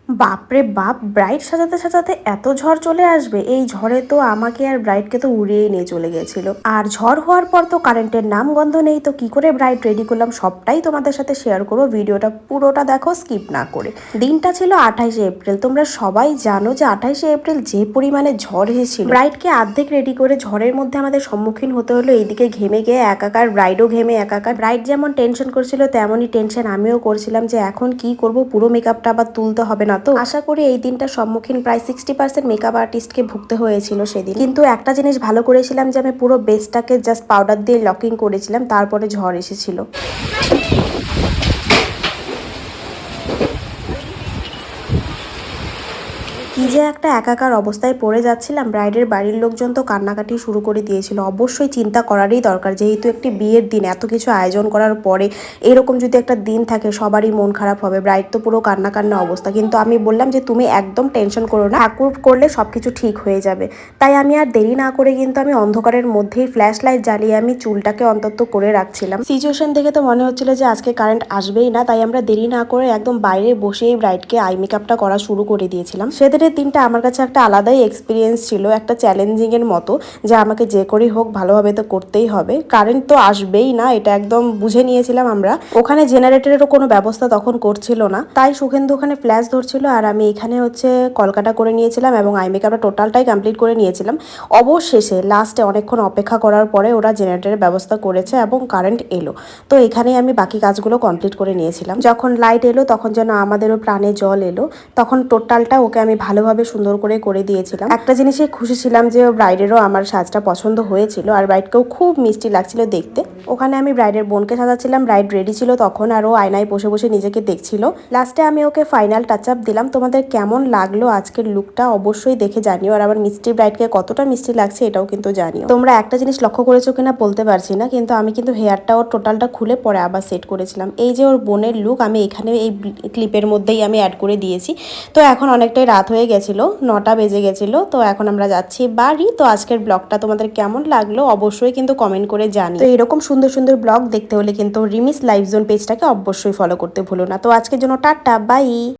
বাপরে বাপ, ব্রাইড সাজাতে সাজাতে এত ঝড় চলে আসবে? এই ঝড়ে তো আমাকে আর ব্রাইডকে তো উড়িয়েই নিয়ে চলে গেছিল। আর ঝড় হওয়ার পর তো কারেন্টের নাম গন্ধ নেই, তো কি করে ব্রাইড রেডি করলাম সবটাই তোমাদের সাথে শেয়ার করবো। ভিডিওটা পুরোটা দেখো স্কিপ না করে। দিনটা ছিল 28শে এপ্রিল। তোমরা সবাই জানো যে 28শে এপ্রিল যে পরিমাণে ঝড় এসেছিল, ব্রাইডকে অর্ধেক রেডি করে ঝড়ের মধ্যে আমাদের সম্মুখীন হতে হলো। এইদিকে ঘেমে গিয়ে একাকার, ব্রাইডও ঘেমে একাকার। ব্রাইড যেমন টেনশন করছিল তেমনই টেনশন আমিও করছিলাম যে এখন কি করব, পুরো মেকআপটা আবার তুলতে হবে না তো। আশা করি এই দিনটার সম্মুখীন প্রায় 60% মেকআপ আর্টিস্টকে ভুগতে হয়েছিল সেদিন। কিন্তু একটা জিনিস ভালো করেছিলাম যে আমি পুরো বেসটাকে জাস্ট পাউডার দিয়ে লকিং করেছিলাম, তারপরে ঝড় এসেছিল। কি যে একটা একাকার অবস্থায় পড়ে যাচ্ছিলাম। ব্রাইডের বাড়ির লোকজন তো কান্নাকাটি শুরু করে দিয়েছিল। অবশ্যই চিন্তা করারই দরকার, যেহেতু একটি বিয়ের দিন, এত কিছু আয়োজন করার পরে এরকম যদি একটা দিন থাকে সবারই মন খারাপ হবে। ব্রাইড তো পুরো কান্না কান্না অবস্থা। কিন্তু আমি বললাম যে তুমি একদম টেনশন করো না, ঠাকুর করলে সবকিছু ঠিক হয়ে যাবে। তাই আমি আর দেরি না করে কিন্তু আমি অন্ধকারের মধ্যেই ফ্ল্যাশ লাইট জ্বালিয়ে আমি চুলটাকে অন্তত করে রাখছিলাম। সিচুয়েশন দেখে তো মনে হচ্ছিল যে আজকে কারেন্ট আসবেই না, তাই আমরা দেরি না করে একদম বাইরে বসেই ব্রাইডকে আই মেকআপটা করা শুরু করে দিয়েছিলাম। সেদিনের দিনটা আমার কাছে একটা আলাদাই এক্সপিরিয়েন্স ছিল, একটা চ্যালেঞ্জিং এর মতো, যে আমাকে যে করেই হোক ভালোভাবে তো করতেই হবে। কারেন্ট তো আসবেই না, এটা একদম বুঝে নিয়েছিলাম আমরা। ওখানে জেনারেটরেরও কোনো ব্যবস্থা তখন করছিল না, তাই সুখেন্দু ওখানে ফ্ল্যাশ ধরছিল আর আমি এখানে হচ্ছে কলকাতা করে নিয়েছিলাম এবং আই মেকআপটা টোটালটাই কমপ্লিট করে নিয়েছিলাম। অবশেষে লাস্টে অনেকক্ষণ অপেক্ষা করার পরে ওরা জেনারেটরের ব্যবস্থা করেছে এবং কারেন্ট এলো। তো এখানেই আমি বাকি কাজগুলো কমপ্লিট করে নিয়েছিলাম। যখন লাইট এলো তখন যেন আমাদেরও প্রাণে জল এলো। তখন টোটালটা ওকে আমি ভালোভাবে সুন্দর করে দিয়েছিলাম। একটা জিনিসে খুশি ছিলাম যে ব্রাইডেরও আমার সাজটা পছন্দ হয়েছিল আর ব্রাইডকেও খুব মিষ্টি লাগছিল দেখতে। ওখানে আমি ব্রাইডের বোনকে সাজাচ্ছিলাম, ব্রাইড রেডি ছিল তখন আর ও আয়নায় বসে বসে নিজেকে দেখছিল। লাস্টে আমি ওকে ফাইনাল টাচ আপ দিলাম। তোমাদের কেমন লাগলো আজকের লুকটা অবশ্যই দেখে জানিও, আর আমার মিষ্টি ব্রাইডকে কতটা মিষ্টি লাগছে এটাও কিন্তু জানিও। তোমরা একটা জিনিস লক্ষ্য করেছো কিনা বলতে পারছি না, কিন্তু আমি কিন্তু হেয়ারটা ওর টোটালটা খুলে পরে আবার সেট করেছিলাম। এই যে ওর বোনের লুক আমি এখানে এই ক্লিপের মধ্যেই আমি অ্যাড করে দিয়েছি। তো এখন অনেকটাই রাত হয়ে গেছিল, 9টা বেজে গেছিল। তো এখন আমরা যাচ্ছি বাড়ি। তো আজকের ব্লগটা তোমাদের কেমন লাগলো অবশ্যই কিন্তু কমেন্ট করে জানিও। তো এরকম সুন্দর সুন্দর ব্লগ দেখতে হলে কিন্তু রিমিস লাইভ জোন পেজটাকে অবশ্যই ফলো করতে ভুলো না। তো আজকের জন্য টাটা, বাই।